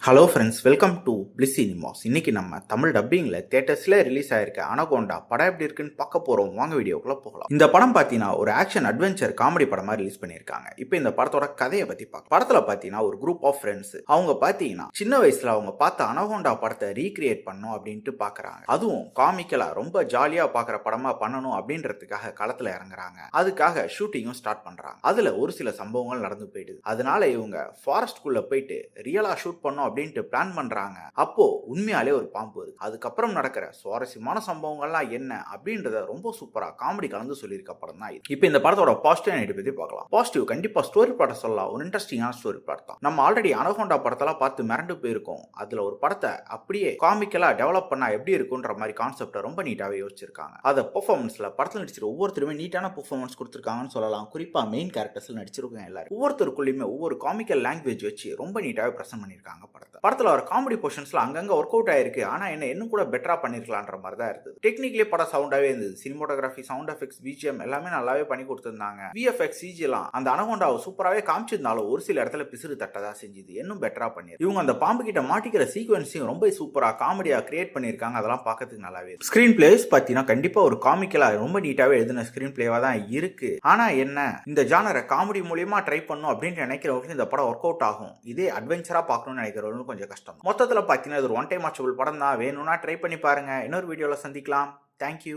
Hello friends, welcome to bliss cinemas. இன்னைக்கு நம்ம Tamil டப்பிங்கில் தியேட்டர்ஸில் release ஆயிருக்க அனகோண்டா படம் எப்படி இருக்குன்னு பார்க்க போகிறோம். வாங்க வீடியோக்குள்ளே போகலாம். இந்த படம் பார்த்தீங்கன்னா ஒரு ஆக்ஷன் அட்வென்ச்சர் காமெடி படமாக ரிலீஸ் பண்ணியிருக்காங்க. இப்போ இந்த படத்தோட கதையை பற்றி பார்க்கலாம். படத்தில் பார்த்தீங்கன்னா ஒரு குரூப் ஆஃப் ஃப்ரெண்ட்ஸ் அவங்க பார்த்தீங்கன்னா சின்ன வயசில் அவங்க பார்த்த அனகோண்டா படத்தை ரீக்ரியேட் பண்ணணும் அப்படின்ட்டு பார்க்குறாங்க. அதுவும் காமிக்கலாக ரொம்ப ஜாலியாக பார்க்குற படமாக பண்ணணும் அப்படின்றதுக்காக களத்தில் இறங்குறாங்க. அதுக்காக ஷூட்டிங்கும் ஸ்டார்ட் பண்ணுறாங்க. அதில் ஒரு சில சம்பவங்கள் நடந்து போயிடுது. அதனால இவங்க ஃபாரஸ்ட்குள்ளே போயிட்டு ரியலாக ஷூட் பண்ணோம் அப்படின்ட்டு பிளான் பண்றாங்க. அப்போ உண்மையாலே ஒரு பாம்பு இருக்கு. அதுக்கப்புறம் நடக்கிற சுவாரஸ்யமான சம்பவங்கள்லாம் என்ன அப்படின்றத ரொம்ப சூப்பரா காமெடி கலந்து சொல்லியிருக்க படம் தான் இது. இப்போ இந்த படத்தோட பாசிட்டிவ் நெகட்டிவ் பத்தி பார்க்கலாம். பாசிட்டிவ், கண்டிப்பா ஸ்டோரி படம் சொல்லலாம். ஒரு இன்ட்ரெஸ்டிங்கான ஸ்டோரி படம் தான். நம்ம ஆல்ரெடி அனகோண்டா படத்தெல்லாம் பார்த்து மிரண்டு போயிருக்கோம். அதுல ஒரு படத்தை அப்படியே காமிக்கலா டெவலப் பண்ணா எப்படி இருக்குன்ற மாதிரி கான்செப்டை ரொம்ப நீட்டாவே யோசிச்சிருக்காங்க. அதை பெர்ஃபார்மன்ஸ்ல படத்தில் நடிச்சிருக்க ஒவ்வொருத்தருமே நீட்டான பெர்ஃபார்மன்ஸ் கொடுத்திருக்காங்கன்னு சொல்லலாம். குறிப்பா மெயின் கேரக்டர்ஸ்ல நடிச்சிருக்காங்க எல்லாரும். ஒவ்வொருத்தருக்குள்ளயுமே ஒவ்வொரு காமிக்கல் லாங்குவேஜ் வச்சு ரொம்ப நீட்டாவே பிரசன்ட் பண்ணிருக்காங்க படத்துல வர காமெடி போர்ஷன்ஸ்ல அங்கங்க ஒர்க் அவுட் ஆயிருக்கு. ஆனா என்ன இன்னும் கூட பெட்டரா பண்ணிருக்கலாம்ன்ற மாதிரி தான் இருந்தது. டெக்னிக்கலி படம் சவுண்டாவே இருந்தது. சினிமோட்டோகிராஃபி, சவுண்ட் எஃபெக்ட்ஸ், பிஜிஎம் எல்லாமே நல்லாவே பண்ணி கொடுத்திருந்தாங்க. விஎஃப்எக்ஸ், சிஜி எல்லாம் அந்த அனகோண்டாவை சூப்பராவே காமிச்சிருந்தாலும் ஒரு சில இடத்துல பிசுறு தட்டதா செஞ்சது. இன்னும் பெட்டரா பண்ணி இவங்க அந்த பாம்பு கிட்ட மாட்டிக்கிற சீக்வன்ஸையும் ரொம்ப சூப்பரா காமெடியா கிரியேட் பண்ணிருக்காங்க. அதெல்லாம் பார்க்கறதுக்கு நல்லாவே. ஸ்கிரீன் பிளேஸ் பார்த்தீங்கன்னா கண்டிப்பா ஒரு காமிக்கலா ரொம்ப நீட்டாவே எழுதின ஸ்கிரீன் பிளேவா தான் இருக்கு. ஆனா என்ன இந்த ஜானரை காமெடி மூலியமா ட்ரை பண்ணும் அப்படின்னு நினைக்கிறவங்களுக்கு இந்த படம் ஒர்க் அவுட் ஆகும். இதே அட்வென்ச்சரா பார்க்கணும்னு நினைக்கிறவங்களுக்கு கொஞ்சம் கஷ்டம். மொத்தத்தில் பார்த்தீங்கன்னா இது ஒரு ஒன் டைம் வாட்சபிள் படம் தான். வேணும்னா ட்ரை பண்ணி பாருங்க. இன்னொரு வீடியோவில் சந்திக்கலாம். தேங்க்யூ.